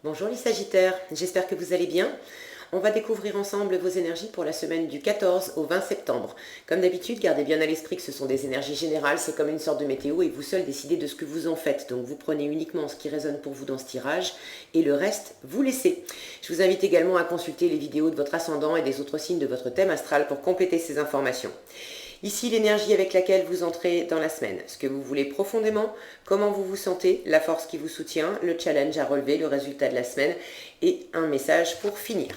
Bonjour les Sagittaires, j'espère que vous allez bien. On va découvrir ensemble vos énergies pour la semaine du 14 au 20 septembre. Comme d'habitude, gardez bien à l'esprit que ce sont des énergies générales, c'est comme une sorte de météo et vous seul décidez de ce que vous en faites. Donc vous prenez uniquement ce qui résonne pour vous dans ce tirage et le reste, vous laissez. Je vous invite également à consulter les vidéos de votre ascendant et des autres signes de votre thème astral pour compléter ces informations. Ici, l'énergie avec laquelle vous entrez dans la semaine, ce que vous voulez profondément, comment vous vous sentez, la force qui vous soutient, le challenge à relever, le résultat de la semaine et un message pour finir.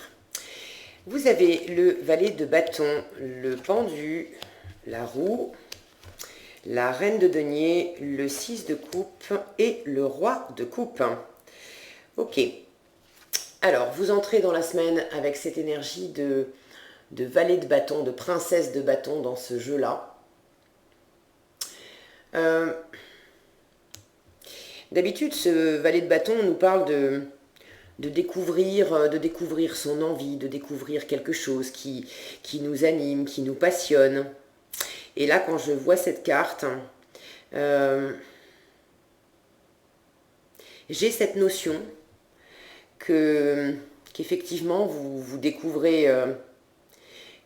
Vous avez le valet de bâton, le pendu, la roue, la reine de denier, le 6 de coupe et le roi de coupe. Ok. Alors, vous entrez dans la semaine avec cette énergie de valet de bâton, de princesse de bâton dans ce jeu-là. D'habitude, ce valet de bâton nous parle de découvrir son envie, de découvrir quelque chose qui nous anime, qui nous passionne. Et là, quand je vois cette carte, j'ai cette notion qu'effectivement, vous découvrez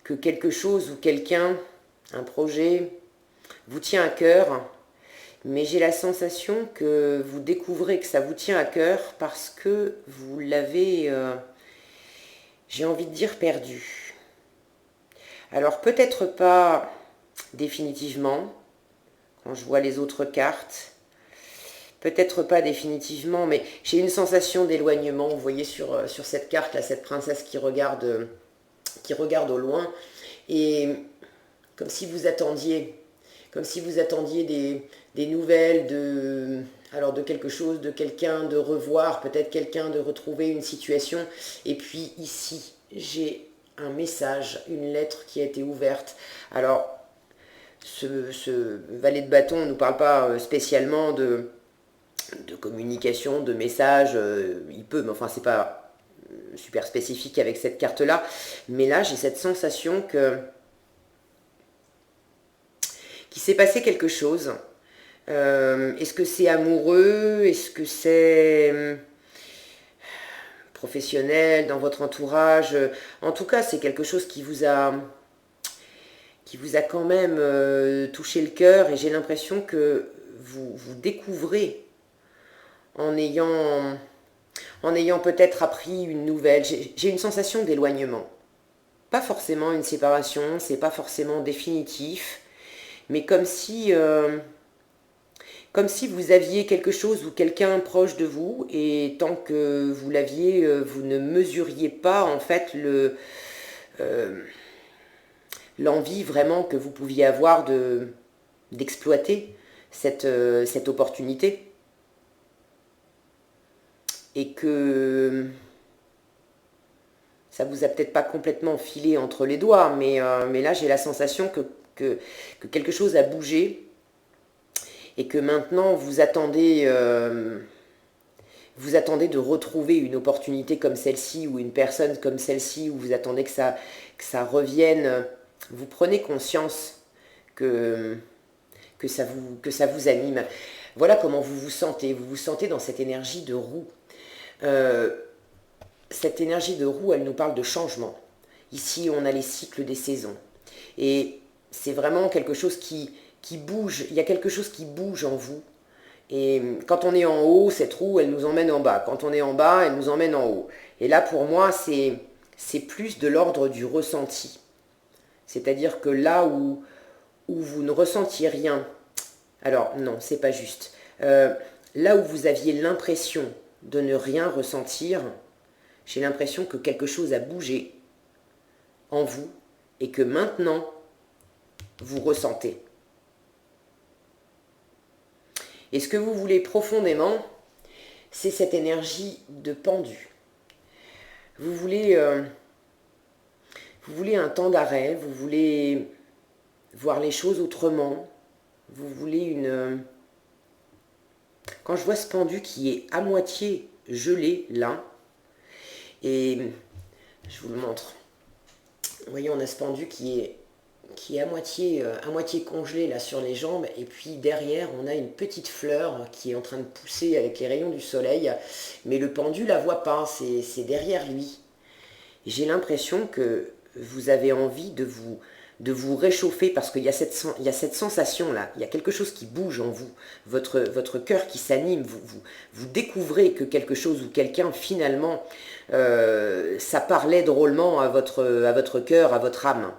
que quelque chose ou quelqu'un, un projet, vous tient à cœur, mais j'ai la sensation que vous découvrez que ça vous tient à cœur parce que vous l'avez, j'ai envie de dire, perdu. Alors peut-être pas définitivement, quand je vois les autres cartes, peut-être pas définitivement, mais j'ai une sensation d'éloignement. Vous voyez sur cette carte, là, cette princesse qui regarde au loin, et comme si vous attendiez des nouvelles de quelque chose, de quelqu'un, de revoir peut-être quelqu'un, de retrouver une situation. Et puis ici, j'ai un message, une lettre qui a été ouverte. Alors, ce valet de bâton ne nous parle pas spécialement de communication, de message. Il peut, mais enfin, c'est pas super spécifique avec cette carte-là. Mais là, j'ai cette sensation qu'il s'est passé quelque chose. Est-ce que c'est amoureux? Est-ce que c'est professionnel dans votre entourage? En tout cas, c'est quelque chose qui vous a quand même touché le cœur, et j'ai l'impression que vous découvrez en ayant peut-être appris une nouvelle. J'ai une sensation d'éloignement. Pas forcément une séparation, c'est pas forcément définitif, mais comme si vous aviez quelque chose ou quelqu'un proche de vous, et tant que vous l'aviez, vous ne mesuriez pas en fait l'envie vraiment que vous pouviez avoir d'exploiter cette opportunité. Et que ça vous a peut-être pas complètement filé entre les doigts, mais là j'ai la sensation que quelque chose a bougé, et que maintenant vous attendez de retrouver une opportunité comme celle-ci, ou une personne comme celle-ci, ou vous attendez que ça revienne. Vous prenez conscience que ça vous anime. Voilà comment vous vous sentez. Vous vous sentez dans cette énergie de roue. Cette énergie de roue, elle nous parle de changement. Ici, on a les cycles des saisons. Et c'est vraiment quelque chose qui bouge. Il y a quelque chose qui bouge en vous. Et quand on est en haut, cette roue, elle nous emmène en bas. Quand on est en bas, elle nous emmène en haut. Et là, pour moi, c'est plus de l'ordre du ressenti. C'est-à-dire que là où vous ne ressentiez rien, alors non, c'est pas juste. Là où vous aviez l'impression de ne rien ressentir, j'ai l'impression que quelque chose a bougé en vous, et que maintenant, vous ressentez. Et ce que vous voulez profondément, c'est cette énergie de pendu. Vous voulez un temps d'arrêt, vous voulez voir les choses autrement, vous voulez une... Quand je vois ce pendu qui est à moitié gelé là, et je vous le montre. Vous voyez, on a ce pendu qui est qui est à moitié congelé là sur les jambes, et puis derrière on a une petite fleur qui est en train de pousser avec les rayons du soleil, mais le pendu la voit pas, c'est derrière lui. J'ai l'impression que vous avez envie de vous réchauffer parce qu'il y a cette sensation là, il y a quelque chose qui bouge en vous, votre cœur qui s'anime, vous découvrez que quelque chose ou quelqu'un finalement, ça parlait drôlement à votre cœur, à votre âme.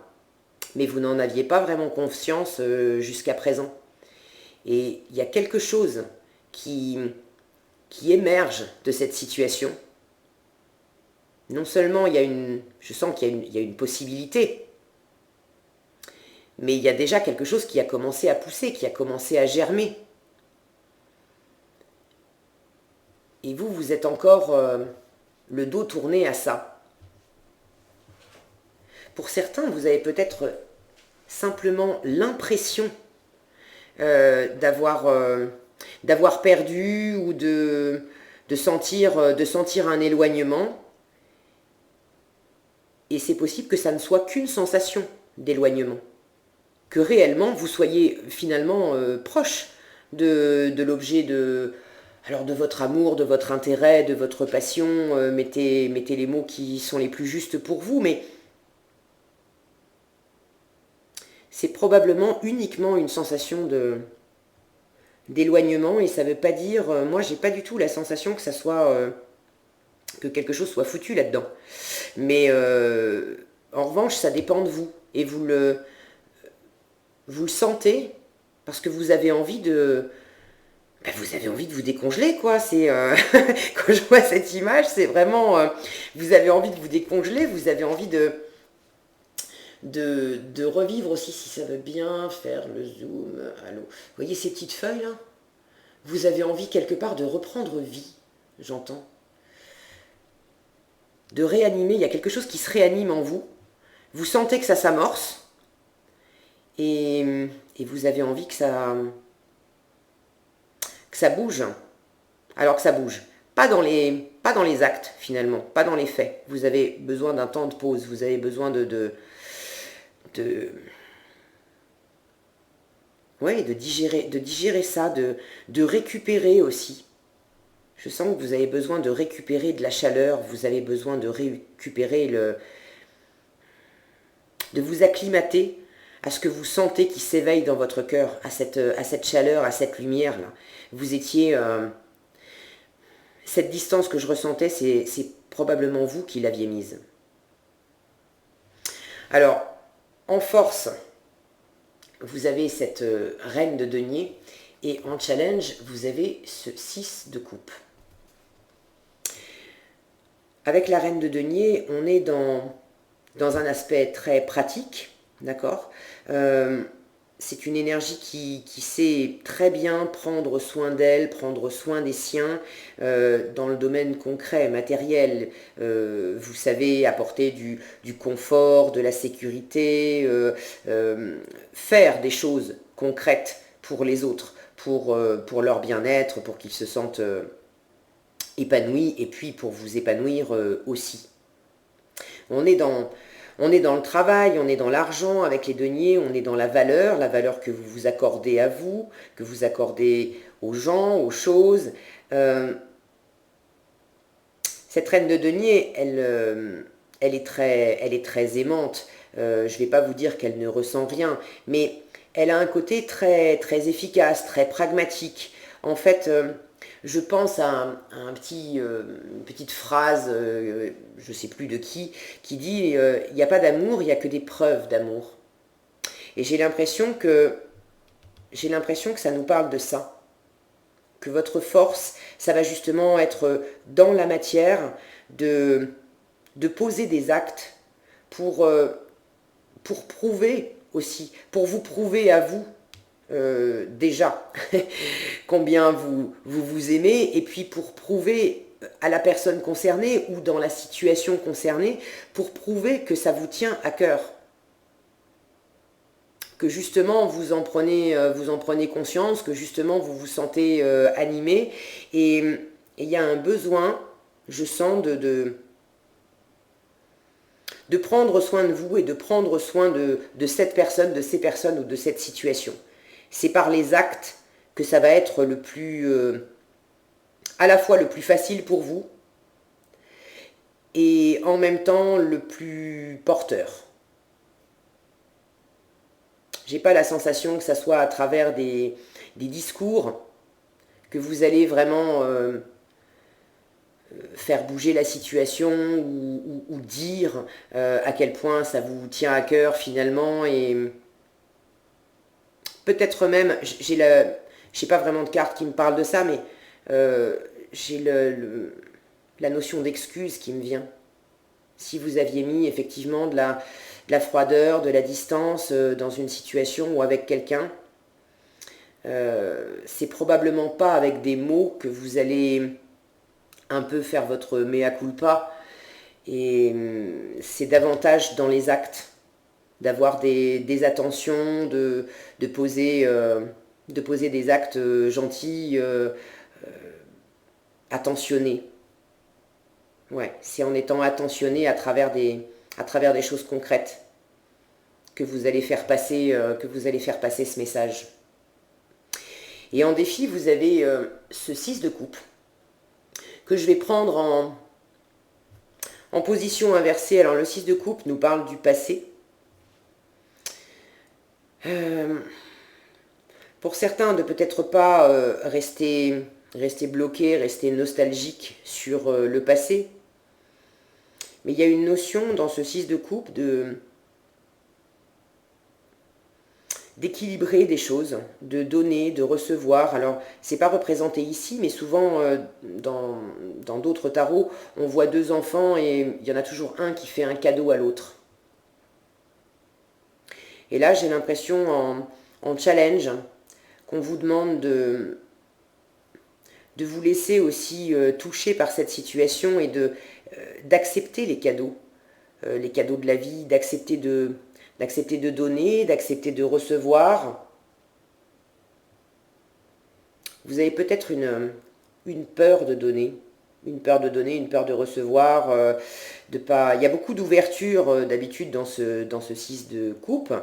Mais vous n'en aviez pas vraiment conscience jusqu'à présent. Et il y a quelque chose qui émerge de cette situation. Non seulement je sens qu'il y a une possibilité, mais il y a déjà quelque chose qui a commencé à pousser, qui a commencé à germer. Et vous êtes encore le dos tourné à ça. Pour certains, vous avez peut-être simplement l'impression d'avoir perdu ou de sentir un éloignement. Et c'est possible que ça ne soit qu'une sensation d'éloignement. Que réellement vous soyez finalement proche de l'objet de votre amour, de votre intérêt, de votre passion. Mettez les mots qui sont les plus justes pour vous, mais c'est probablement uniquement une sensation d'éloignement, et ça ne veut pas dire, moi j'ai pas du tout la sensation que ça soit que quelque chose soit foutu là-dedans. Mais en revanche, ça dépend de vous, et vous le sentez parce que vous avez envie de vous décongeler, quoi. C'est quand je vois cette image, c'est vraiment vous avez envie de vous décongeler, vous avez envie de revivre aussi, si ça veut bien faire le zoom. Allô. Vous voyez ces petites feuilles là? Vous avez envie quelque part de reprendre vie, j'entends. De réanimer, il y a quelque chose qui se réanime en vous. Vous sentez que ça s'amorce, et vous avez envie que ça bouge. Alors que ça bouge. Pas dans les actes, finalement, pas dans les faits. Vous avez besoin d'un temps de pause, vous avez besoin de digérer ça, de récupérer aussi. Je sens que vous avez besoin de récupérer de la chaleur, vous avez besoin de récupérer de vous acclimater à ce que vous sentez qui s'éveille dans votre cœur, à cette chaleur, à cette lumière-là. Vous étiez... cette distance que je ressentais, c'est probablement vous qui l'aviez mise. Alors, en force, vous avez cette reine de denier, et en challenge, vous avez ce 6 de coupe. Avec la reine de denier, on est dans un aspect très pratique, d'accord. C'est une énergie qui sait très bien prendre soin d'elle, prendre soin des siens, dans le domaine concret, matériel. Vous savez apporter du confort, de la sécurité, faire des choses concrètes pour les autres, pour leur bien-être, pour qu'ils se sentent épanouis, et puis pour vous épanouir aussi. On est dans le travail, on est dans l'argent avec les deniers, on est dans la valeur que vous vous accordez à vous, que vous accordez aux gens, aux choses. Cette reine de denier, elle est très aimante. Je ne vais pas vous dire qu'elle ne ressent rien, mais elle a un côté très, très efficace, très pragmatique. En fait, je pense à une petite phrase, je ne sais plus de qui dit il n'y a pas d'amour, il n'y a que des preuves d'amour. Et j'ai l'impression que ça nous parle de ça. Que votre force, ça va justement être dans la matière de poser des actes pour prouver aussi, pour vous prouver à vous déjà combien vous aimez, et puis pour prouver à la personne concernée ou dans la situation concernée, pour prouver que ça vous tient à cœur, que justement vous en prenez conscience, que justement vous vous sentez animé, et il y a un besoin, je sens, de de prendre soin de vous et de prendre soin de cette personne, de ces personnes ou de cette situation. C'est par les actes que ça va être le plus, à la fois le plus facile pour vous et en même temps le plus porteur. J'ai pas la sensation que ça soit à travers des discours que vous allez vraiment faire bouger la situation ou dire à quel point ça vous tient à cœur finalement. Et peut-être même, j'ai pas vraiment de carte qui me parle de ça, mais j'ai la notion d'excuse qui me vient. Si vous aviez mis effectivement de la froideur, de la distance dans une situation ou avec quelqu'un, c'est probablement pas avec des mots que vous allez un peu faire votre mea culpa, et c'est davantage dans les actes, d'avoir des attentions, de poser des actes gentils, attentionnés. Ouais, c'est en étant attentionné à travers des choses concrètes que vous allez faire passer ce message. Et en défi, vous avez ce 6 de coupe que je vais prendre en position inversée. Alors le 6 de coupe nous parle du passé. Pour certains, de peut-être pas rester bloqué, rester nostalgique sur le passé. Mais il y a une notion dans ce 6 de coupe d'équilibrer des choses, de donner, de recevoir. Alors, c'est pas représenté ici, mais souvent dans d'autres tarots, on voit deux enfants et il y en a toujours un qui fait un cadeau à l'autre. Et là, j'ai l'impression en challenge qu'on vous demande de vous laisser aussi toucher par cette situation et d'accepter les cadeaux de la vie, d'accepter de donner, d'accepter de recevoir. Vous avez peut-être une peur de donner, une peur de recevoir, de pas. Il y a beaucoup d'ouverture d'habitude dans ce 6 de coupe,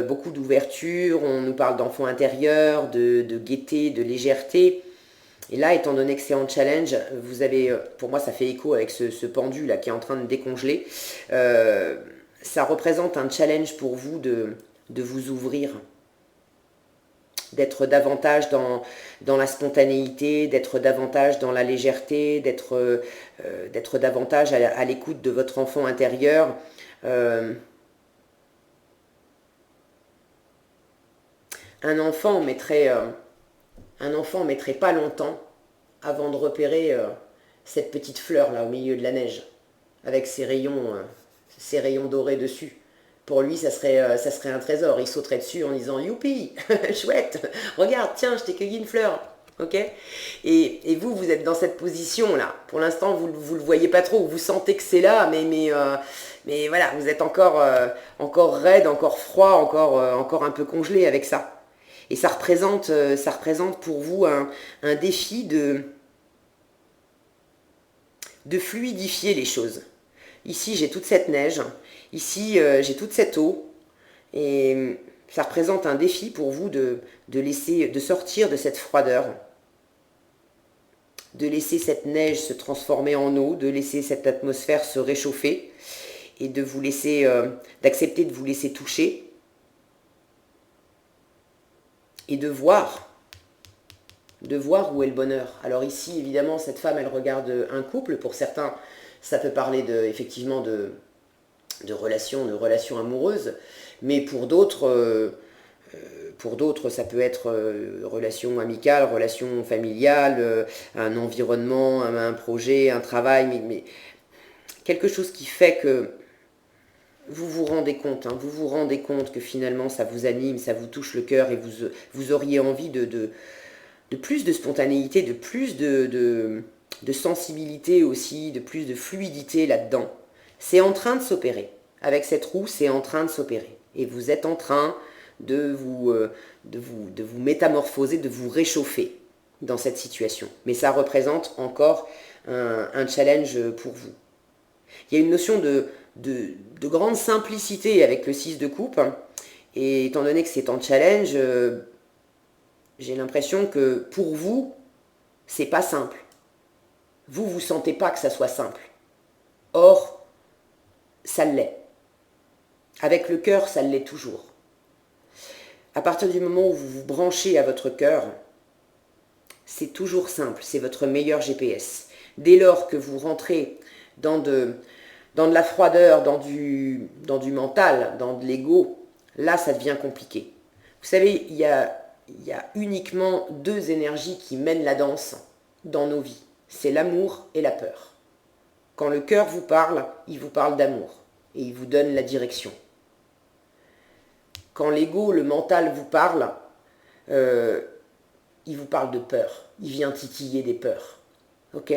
beaucoup d'ouverture. On nous parle d'enfant intérieur, de gaieté, de légèreté. Et là, étant donné que c'est en challenge, vous avez, pour moi, ça fait écho avec ce pendu là qui est en train de décongeler. Ça représente un challenge pour vous de vous ouvrir, d'être davantage dans la spontanéité, d'être davantage dans la légèreté, d'être davantage à l'écoute de votre enfant intérieur. Un enfant mettrait pas longtemps avant de repérer cette petite fleur là au milieu de la neige, avec ses rayons dorés dessus. Pour lui, ça serait un trésor. Il sauterait dessus en disant youpi, chouette, regarde, tiens, je t'ai cueilli une fleur. Ok. Et vous êtes dans cette position là. Pour l'instant, vous le voyez pas trop. Vous sentez que c'est là, mais voilà, vous êtes encore raide, encore froid, encore un peu congelé avec ça. Et ça représente pour vous un défi de fluidifier les choses. Ici, j'ai toute cette neige. Ici, j'ai toute cette eau. Et ça représente un défi pour vous de sortir de cette froideur. De laisser cette neige se transformer en eau. De laisser cette atmosphère se réchauffer. Et de vous laisser, d'accepter de vous laisser toucher. Et de voir où est le bonheur. Alors ici, évidemment, cette femme, elle regarde un couple. Pour certains, ça peut parler effectivement de relations amoureuses. Mais pour d'autres, ça peut être relation amicale, relation familiale, un environnement, un projet, un travail, mais quelque chose qui fait que vous vous rendez compte, que finalement ça vous anime, ça vous touche le cœur et vous auriez envie de plus de spontanéité, de plus de sensibilité aussi, de plus de fluidité là-dedans. C'est en train de s'opérer. Avec cette roue, c'est en train de s'opérer. Et vous êtes en train de vous métamorphoser, de vous réchauffer dans cette situation. Mais ça représente encore un challenge pour vous. Il y a une notion de grande simplicité avec le 6 de coupe. Et étant donné que c'est en challenge, j'ai l'impression que pour vous, c'est pas simple. Vous sentez pas que ça soit simple. Or, ça l'est. Avec le cœur, ça l'est toujours. À partir du moment où vous vous branchez à votre cœur, c'est toujours simple, c'est votre meilleur GPS. Dès lors que vous rentrez dans de la froideur, dans du mental, dans de l'ego, là ça devient compliqué. Vous savez, il y a uniquement deux énergies qui mènent la danse dans nos vies. C'est l'amour et la peur. Quand le cœur vous parle, il vous parle d'amour et il vous donne la direction. Quand l'ego, le mental vous parle, il vous parle de peur. Il vient titiller des peurs. Ok ?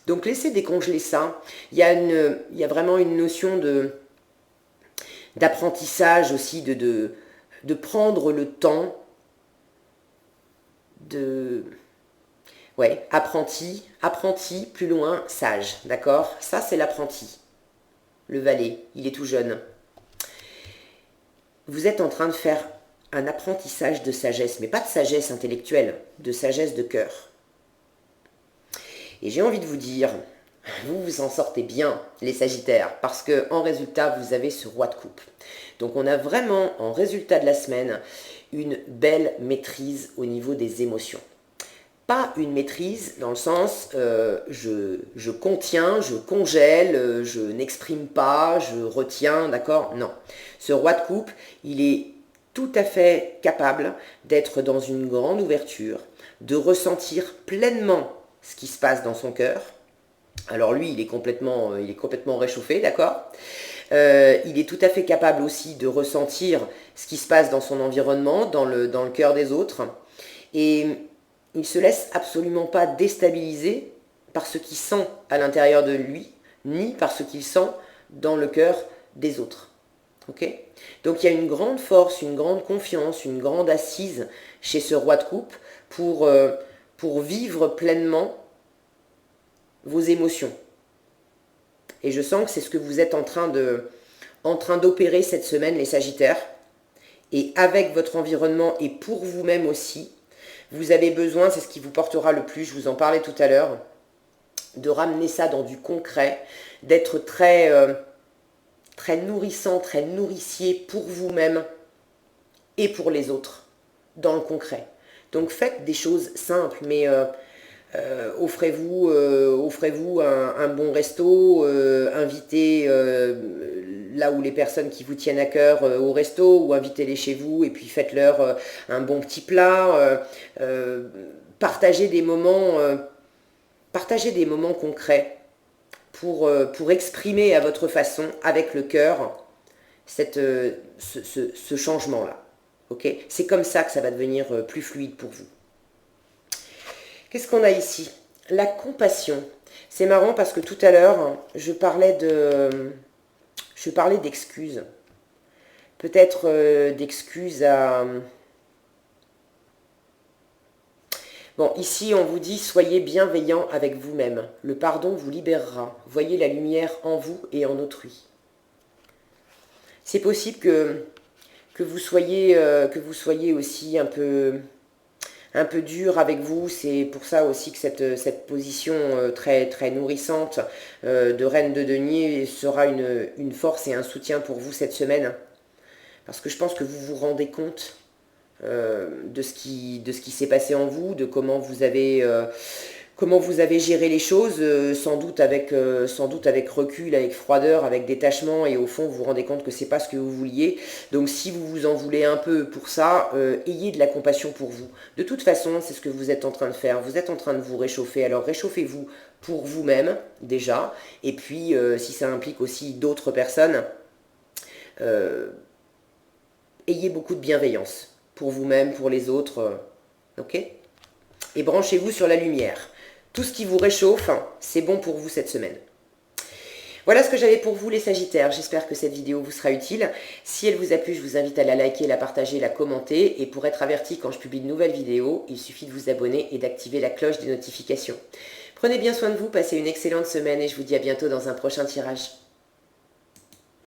Donc laissez décongeler ça. Il y a vraiment une notion d'apprentissage aussi, de prendre le temps Ouais, apprenti, plus loin, sage, d'accord? Ça, c'est l'apprenti. Le valet, il est tout jeune. Vous êtes en train de faire un apprentissage de sagesse, mais pas de sagesse intellectuelle, de sagesse de cœur. Et j'ai envie de vous dire, vous en sortez bien, les Sagittaires, parce que en résultat, vous avez ce roi de coupe. Donc on a vraiment, en résultat de la semaine, une belle maîtrise au niveau des émotions. Pas une maîtrise dans le sens je contiens, je congèle, je n'exprime pas, je retiens, d'accord? Non. Ce roi de coupe, il est tout à fait capable d'être dans une grande ouverture, de ressentir pleinement ce qui se passe dans son cœur. Alors lui, il est complètement réchauffé, d'accord? Il est tout à fait capable aussi de ressentir ce qui se passe dans son environnement, dans le cœur des autres. Et il ne se laisse absolument pas déstabiliser par ce qu'il sent à l'intérieur de lui, ni par ce qu'il sent dans le cœur des autres. Okay ? Donc il y a une grande force, une grande confiance, une grande assise chez ce roi de coupe pour vivre pleinement vos émotions. Et je sens que c'est ce que vous êtes en train d'opérer cette semaine, les Sagittaires. Et avec votre environnement et pour vous-même aussi, vous avez besoin, c'est ce qui vous portera le plus, je vous en parlais tout à l'heure, de ramener ça dans du concret, d'être très nourrissant, très nourricier pour vous-même et pour les autres, dans le concret. Donc faites des choses simples, mais offrez-vous un bon resto, invitez là où les personnes qui vous tiennent à cœur au resto, ou invitez-les chez vous et puis faites-leur un bon petit plat, partagez des moments concrets pour exprimer à votre façon, avec le cœur, ce changement-là. Okay ? C'est comme ça que ça va devenir plus fluide pour vous. Qu'est-ce qu'on a ici? La compassion. C'est marrant parce que tout à l'heure, je parlais d'excuses. Peut-être d'excuses à... Bon, ici, on vous dit, soyez bienveillant avec vous-même. Le pardon vous libérera. Voyez la lumière en vous et en autrui. C'est possible que vous soyez aussi un peu dur avec vous. C'est pour ça aussi que cette position très, très nourrissante de reine de denier sera une force et un soutien pour vous cette semaine. Parce que je pense que vous vous rendez compte de ce qui s'est passé en vous, de comment vous avez géré les choses, sans doute avec recul, avec froideur, avec détachement, et au fond vous vous rendez compte que c'est pas ce que vous vouliez. Donc si vous vous en voulez un peu pour ça, ayez de la compassion pour vous. De toute façon, c'est ce que vous êtes en train de faire. Vous êtes en train de vous réchauffer. Alors réchauffez-vous pour vous-même déjà, et puis si ça implique aussi d'autres personnes, ayez beaucoup de bienveillance pour vous-même, pour les autres, ok? Et branchez-vous sur la lumière. Tout ce qui vous réchauffe, c'est bon pour vous cette semaine. Voilà ce que j'avais pour vous les Sagittaires. J'espère que cette vidéo vous sera utile. Si elle vous a plu, je vous invite à la liker, la partager, la commenter. Et pour être averti quand je publie de nouvelles vidéos, il suffit de vous abonner et d'activer la cloche des notifications. Prenez bien soin de vous, passez une excellente semaine et je vous dis à bientôt dans un prochain tirage.